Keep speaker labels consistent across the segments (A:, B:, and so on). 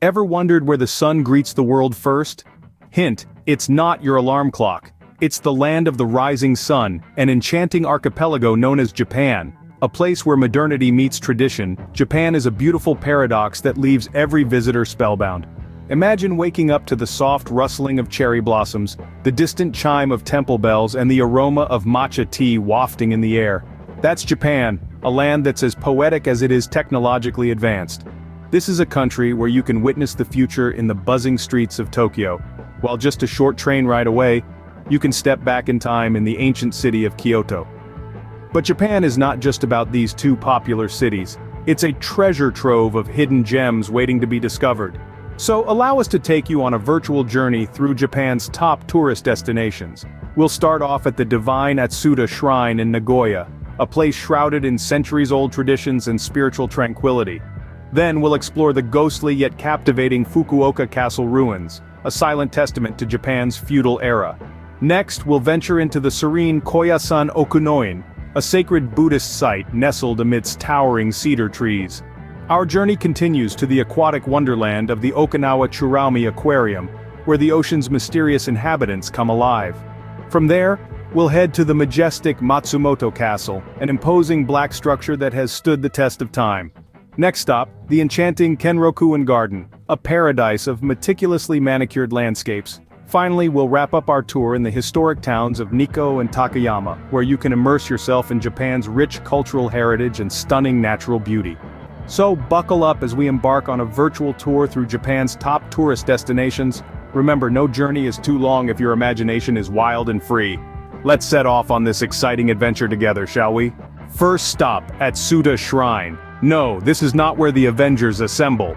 A: Ever wondered where the sun greets the world first? Hint, it's not your alarm clock. It's the land of the rising sun, an enchanting archipelago known as Japan. A place where modernity meets tradition, Japan is a beautiful paradox that leaves every visitor spellbound. Imagine waking up to the soft rustling of cherry blossoms, the distant chime of temple bells and the aroma of matcha tea wafting in the air. That's Japan, a land that's as poetic as it is technologically advanced. This is a country where you can witness the future in the buzzing streets of Tokyo, while just a short train ride away, you can step back in time in the ancient city of Kyoto. But Japan is not just about these two popular cities. It's a treasure trove of hidden gems waiting to be discovered. So allow us to take you on a virtual journey through Japan's top tourist destinations. We'll start off at the divine Atsuta Shrine in Nagoya, a place shrouded in centuries-old traditions and spiritual tranquility. Then we'll explore the ghostly yet captivating Fukuoka Castle ruins, a silent testament to Japan's feudal era. Next, we'll venture into the serene Koyasan Okunoin, a sacred Buddhist site nestled amidst towering cedar trees. Our journey continues to the aquatic wonderland of the Okinawa Churaumi Aquarium, where the ocean's mysterious inhabitants come alive. From there, we'll head to the majestic Matsumoto Castle, an imposing black structure that has stood the test of time. Next stop, the enchanting Kenrokuen Garden, a paradise of meticulously manicured landscapes. Finally, we'll wrap up our tour in the historic towns of Nikko and Takayama, where you can immerse yourself in Japan's rich cultural heritage and stunning natural beauty. So buckle up as we embark on a virtual tour through Japan's top tourist destinations. Remember, no journey is too long if your imagination is wild and free. Let's set off on this exciting adventure together, shall we? First stop, Atsuta Shrine. No, this is not where the Avengers assemble.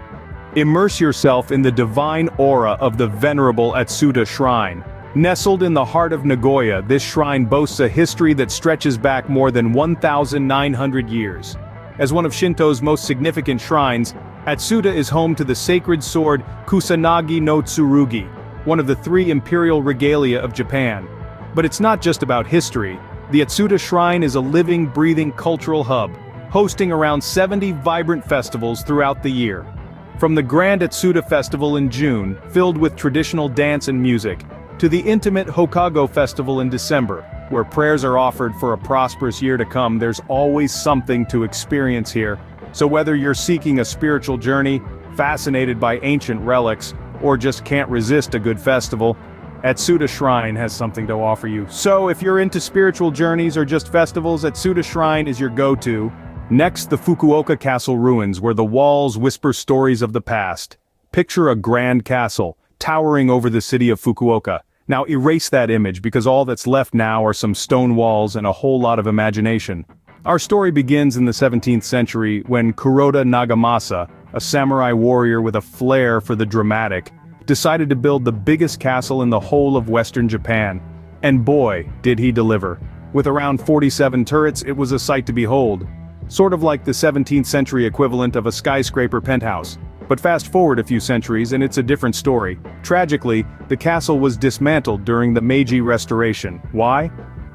A: Immerse yourself in the divine aura of the venerable Atsuta Shrine. Nestled in the heart of Nagoya, this shrine boasts a history that stretches back more than 1,900 years. As one of Shinto's most significant shrines, Atsuta is home to the sacred sword Kusanagi no Tsurugi, one of the three imperial regalia of Japan. But it's not just about history. The Atsuta Shrine is a living, breathing cultural hub, hosting around 70 vibrant festivals throughout the year. From the Grand Atsuta Festival in June, filled with traditional dance and music, to the intimate Hokago Festival in December, where prayers are offered for a prosperous year to come, there's always something to experience here. So whether you're seeking a spiritual journey, fascinated by ancient relics, or just can't resist a good festival, Atsuta Shrine has something to offer you. So if you're into spiritual journeys or just festivals, Atsuta Shrine is your go-to. Next, the Fukuoka Castle ruins, where the walls whisper stories of the past. Picture a grand castle, towering over the city of Fukuoka. Now erase that image, because all that's left now are some stone walls and a whole lot of imagination. Our story begins in the 17th century when Kuroda Nagamasa, a samurai warrior with a flair for the dramatic, decided to build the biggest castle in the whole of Western Japan. And boy, did he deliver. With around 47 turrets, it was a sight to behold. Sort of like the 17th century equivalent of a skyscraper penthouse. But fast forward a few centuries and it's a different story. Tragically, the castle was dismantled during the Meiji Restoration. Why?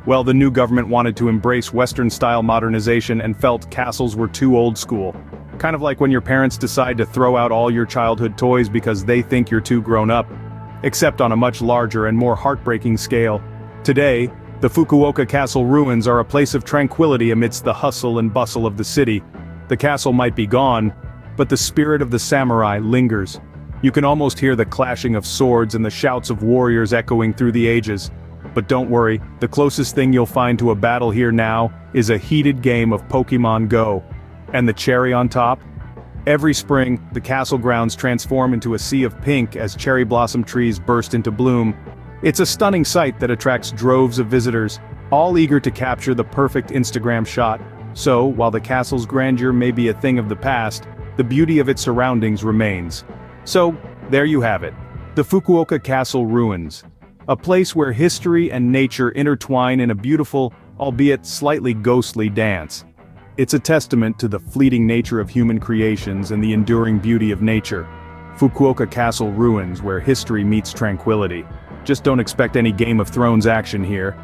A: Well, the new government wanted to embrace Western-style modernization and felt castles were too old school. Kind of like when your parents decide to throw out all your childhood toys because they think you're too grown up. Except on a much larger and more heartbreaking scale. Today, the Fukuoka Castle ruins are a place of tranquility amidst the hustle and bustle of the city. The castle might be gone, but the spirit of the samurai lingers. You can almost hear the clashing of swords and the shouts of warriors echoing through the ages. But don't worry, the closest thing you'll find to a battle here now is a heated game of Pokemon Go. And the cherry on top? Every spring, the castle grounds transform into a sea of pink as cherry blossom trees burst into bloom. It's a stunning sight that attracts droves of visitors, all eager to capture the perfect Instagram shot. So, while the castle's grandeur may be a thing of the past, the beauty of its surroundings remains. So, there you have it. The Fukuoka Castle ruins. A place where history and nature intertwine in a beautiful, albeit slightly ghostly dance. It's a testament to the fleeting nature of human creations and the enduring beauty of nature. Fukuoka Castle ruins where history meets tranquility. Just don't expect any Game of Thrones action here.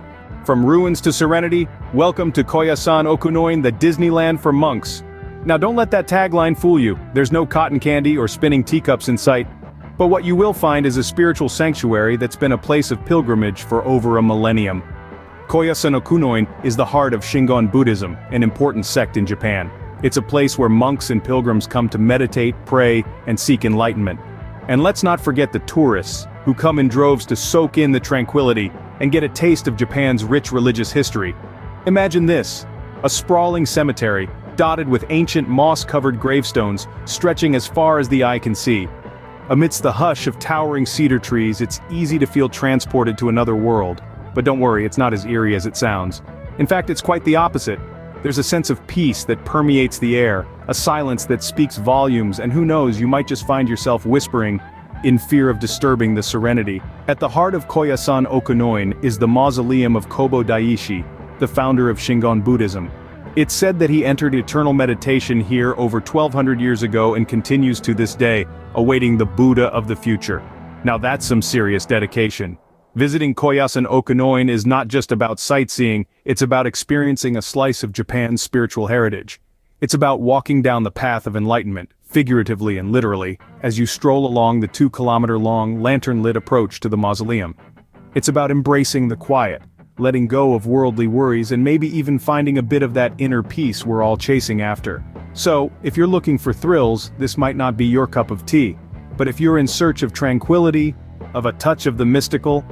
A: From ruins to serenity, welcome to Koyasan Okunoin, the Disneyland for monks. Now don't let that tagline fool you, there's no cotton candy or spinning teacups in sight. But what you will find is a spiritual sanctuary that's been a place of pilgrimage for over a millennium. Koyasan Okunoin is the heart of Shingon Buddhism, an important sect in Japan. It's a place where monks and pilgrims come to meditate, pray, and seek enlightenment. And let's not forget the tourists, who come in droves to soak in the tranquility and get a taste of Japan's rich religious history. Imagine this: a sprawling cemetery, dotted with ancient moss-covered gravestones, stretching as far as the eye can see. Amidst the hush of towering cedar trees, it's easy to feel transported to another world. But don't worry, it's not as eerie as it sounds. In fact, it's quite the opposite. There's a sense of peace that permeates the air, a silence that speaks volumes, and who knows, you might just find yourself whispering, in fear of disturbing the serenity. At the heart of Koyasan Okunoin is the mausoleum of Kobo Daishi, the founder of Shingon Buddhism. It's said that he entered eternal meditation here over 1200 years ago and continues to this day, awaiting the Buddha of the future. Now that's some serious dedication. Visiting Koyasan Okunoin is not just about sightseeing, it's about experiencing a slice of Japan's spiritual heritage. It's about walking down the path of enlightenment, figuratively and literally, as you stroll along the 2-kilometer-long, lantern-lit approach to the mausoleum. It's about embracing the quiet, letting go of worldly worries, and maybe even finding a bit of that inner peace we're all chasing after. So, if you're looking for thrills, this might not be your cup of tea. But if you're in search of tranquility, of a touch of the mystical,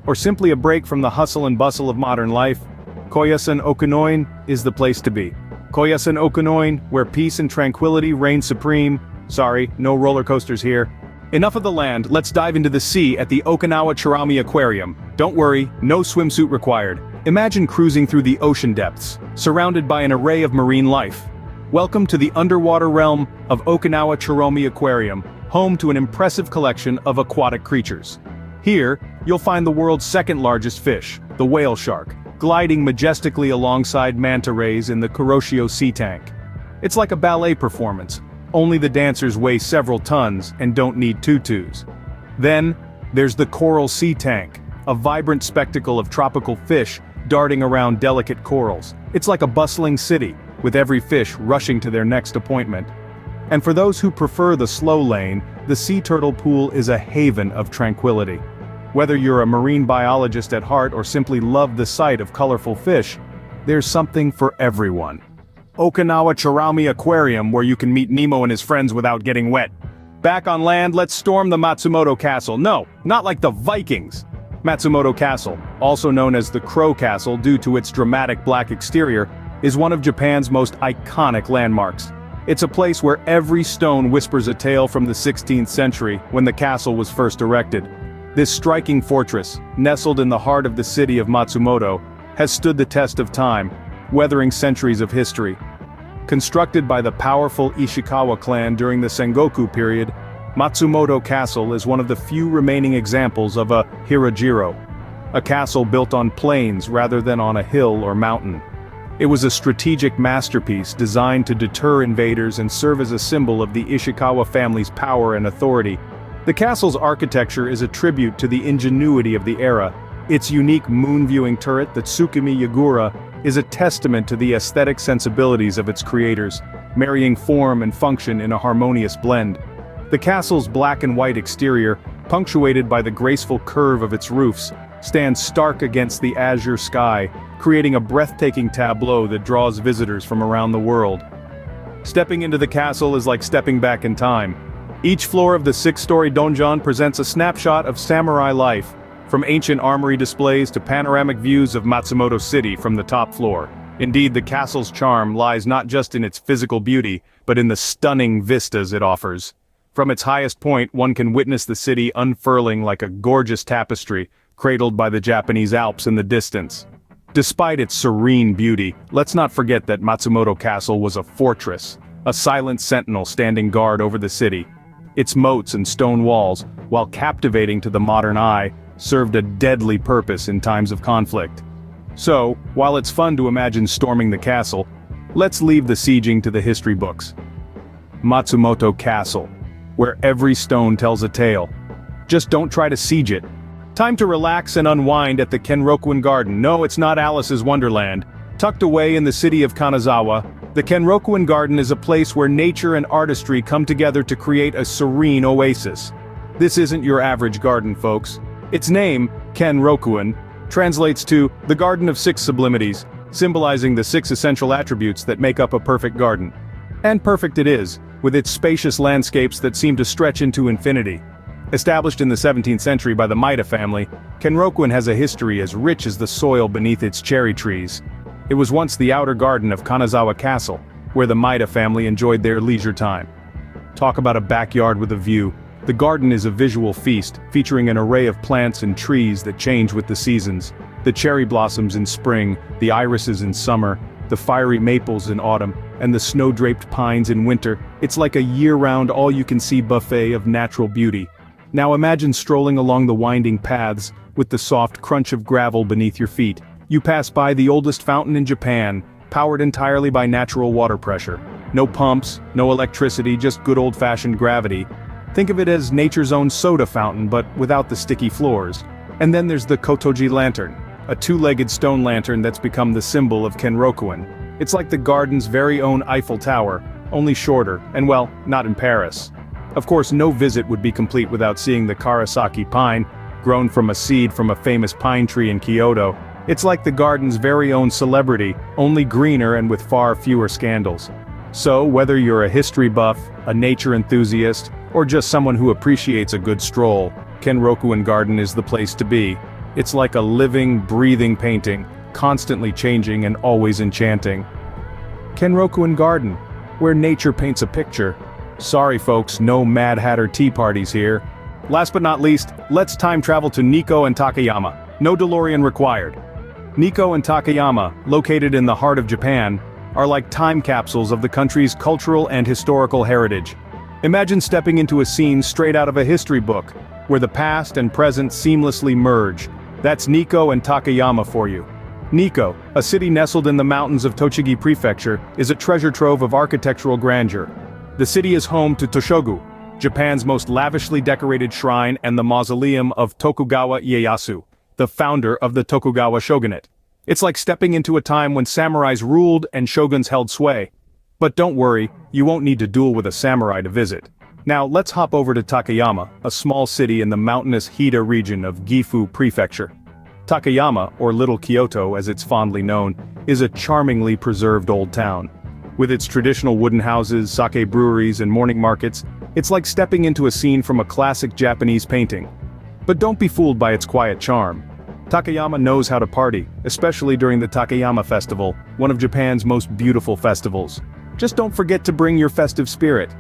A: or simply a break from the hustle and bustle of modern life, Koyasan Okunoin is the place to be. Koyasan Okunoin, where peace and tranquility reign supreme. Sorry, no roller coasters here. Enough of the land, let's dive into the sea at the Okinawa Churaumi Aquarium. Don't worry, no swimsuit required. Imagine cruising through the ocean depths, surrounded by an array of marine life. Welcome to the underwater realm of Okinawa Churaumi Aquarium, home to an impressive collection of aquatic creatures. Here, you'll find the world's second largest fish, the whale shark, gliding majestically alongside manta rays in the Kuroshio sea tank. It's like a ballet performance, only the dancers weigh several tons and don't need tutus. Then, there's the coral sea tank, a vibrant spectacle of tropical fish darting around delicate corals. It's like a bustling city, with every fish rushing to their next appointment. And for those who prefer the slow lane, the sea turtle pool is a haven of tranquility. Whether you're a marine biologist at heart or simply love the sight of colorful fish, there's something for everyone. Okinawa Churaumi Aquarium, where you can meet Nemo and his friends without getting wet. Back on land, let's storm the Matsumoto Castle. No, not like the Vikings. Matsumoto Castle, also known as the Crow Castle due to its dramatic black exterior, is one of Japan's most iconic landmarks. It's a place where every stone whispers a tale from the 16th century, when the castle was first erected. This striking fortress, nestled in the heart of the city of Matsumoto, has stood the test of time, weathering centuries of history. Constructed by the powerful Ishikawa clan during the Sengoku period, Matsumoto Castle is one of the few remaining examples of a hirajiro, a castle built on plains rather than on a hill or mountain. It was a strategic masterpiece designed to deter invaders and serve as a symbol of the Ishikawa family's power and authority. The castle's architecture is a tribute to the ingenuity of the era. Its unique moon-viewing turret, the Tsukimi Yagura, is a testament to the aesthetic sensibilities of its creators, marrying form and function in a harmonious blend. The castle's black and white exterior, punctuated by the graceful curve of its roofs, stands stark against the azure sky, creating a breathtaking tableau that draws visitors from around the world. Stepping into the castle is like stepping back in time. Each floor of the 6-story donjon presents a snapshot of samurai life, from ancient armory displays to panoramic views of Matsumoto City from the top floor. Indeed, the castle's charm lies not just in its physical beauty, but in the stunning vistas it offers. From its highest point, one can witness the city unfurling like a gorgeous tapestry, cradled by the Japanese Alps in the distance. Despite its serene beauty, let's not forget that Matsumoto Castle was a fortress, a silent sentinel standing guard over the city. Its moats and stone walls, while captivating to the modern eye, served a deadly purpose in times of conflict. So, while it's fun to imagine storming the castle, let's leave the sieging to the history books. Matsumoto Castle, where every stone tells a tale. Just don't try to siege it. Time to relax and unwind at the Kenrokuen Garden. No, it's not Alice's Wonderland. Tucked away in the city of Kanazawa, The Kenrokuen Garden is a place where nature and artistry come together to create a serene oasis. This isn't your average garden, folks. Its name, Kenrokuen, translates to the Garden of Six Sublimities, symbolizing the six essential attributes that make up a perfect garden. And perfect it is, with its spacious landscapes that seem to stretch into infinity. Established in the 17th century by the Maida family, Kenrokuen has a history as rich as the soil beneath its cherry trees. It was once the outer garden of Kanazawa Castle, where the Maida family enjoyed their leisure time. Talk about a backyard with a view. The garden is a visual feast, featuring an array of plants and trees that change with the seasons. The cherry blossoms in spring, the irises in summer, the fiery maples in autumn, and the snow-draped pines in winter. It's like a year-round all-you-can-see buffet of natural beauty. Now imagine strolling along the winding paths, with the soft crunch of gravel beneath your feet. You pass by the oldest fountain in Japan, powered entirely by natural water pressure. No pumps, no electricity, just good old-fashioned gravity. Think of it as nature's own soda fountain, but without the sticky floors. And then there's the Kotoji lantern, a two-legged stone lantern that's become the symbol of Kenrokuen. It's like the garden's very own Eiffel Tower, only shorter, and well, not in Paris. Of course, no visit would be complete without seeing the Karasaki pine, grown from a seed from a famous pine tree in Kyoto. It's like the garden's very own celebrity, only greener and with far fewer scandals. So, whether you're a history buff, a nature enthusiast, or just someone who appreciates a good stroll, Kenrokuen Garden is the place to be. It's like a living, breathing painting, constantly changing and always enchanting. Kenrokuen Garden, where nature paints a picture. Sorry folks, no Mad Hatter tea parties here. Last but not least, let's time travel to Nikko and Takayama. No DeLorean required. Nikko and Takayama, located in the heart of Japan, are like time capsules of the country's cultural and historical heritage. Imagine stepping into a scene straight out of a history book, where the past and present seamlessly merge. That's Nikko and Takayama for you. Nikko, a city nestled in the mountains of Tochigi Prefecture, is a treasure trove of architectural grandeur. The city is home to Toshogu, Japan's most lavishly decorated shrine, and the mausoleum of Tokugawa Ieyasu, the founder of the Tokugawa shogunate. It's like stepping into a time when samurais ruled and shoguns held sway. But don't worry, you won't need to duel with a samurai to visit. Now let's hop over to Takayama, a small city in the mountainous Hida region of Gifu Prefecture. Takayama, or Little Kyoto as it's fondly known, is a charmingly preserved old town. With its traditional wooden houses, sake breweries, and morning markets, it's like stepping into a scene from a classic Japanese painting. But don't be fooled by its quiet charm. Takayama knows how to party, especially during the Takayama Festival, one of Japan's most beautiful festivals. Just don't forget to bring your festive spirit.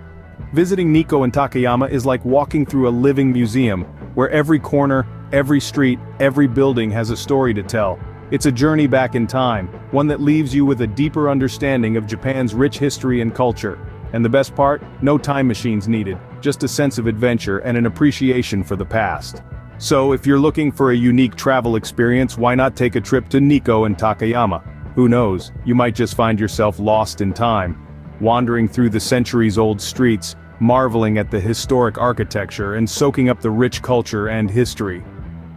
A: Visiting Nikko and Takayama is like walking through a living museum, where every corner, every street, every building has a story to tell. It's a journey back in time, one that leaves you with a deeper understanding of Japan's rich history and culture. And the best part? No time machines needed, just a sense of adventure and an appreciation for the past. So if you're looking for a unique travel experience, why not take a trip to Nikko and Takayama? Who knows, you might just find yourself lost in time, wandering through the centuries-old streets, marveling at the historic architecture and soaking up the rich culture and history.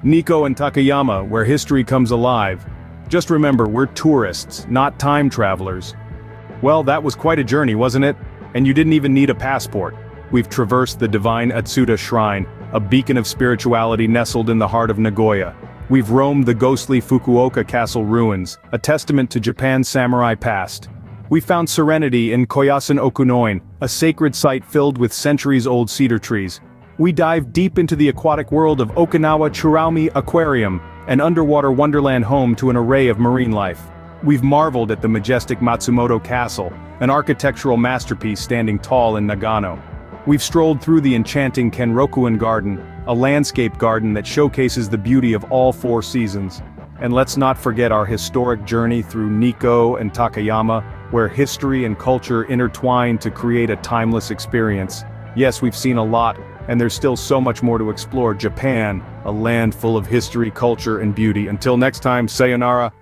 A: Nikko and Takayama, where history comes alive. Just remember, we're tourists, not time travelers. Well, that was quite a journey, wasn't it? And you didn't even need a passport. We've traversed the divine Atsuta shrine, a beacon of spirituality nestled in the heart of Nagoya. We've roamed the ghostly Fukuoka castle ruins, a testament to Japan's samurai past. We found serenity in Koyasan Okunoin, a sacred site filled with centuries-old cedar trees. We dive deep into the aquatic world of Okinawa Churaumi Aquarium, an underwater wonderland home to an array of marine life. We've marveled at the majestic Matsumoto Castle, an architectural masterpiece standing tall in Nagano. We've strolled through the enchanting Kenrokuen Garden, a landscape garden that showcases the beauty of all four seasons. And let's not forget our historic journey through Nikko and Takayama, where history and culture intertwine to create a timeless experience. Yes, we've seen a lot, and there's still so much more to explore. Japan, a land full of history, culture, and beauty. Until next time, sayonara.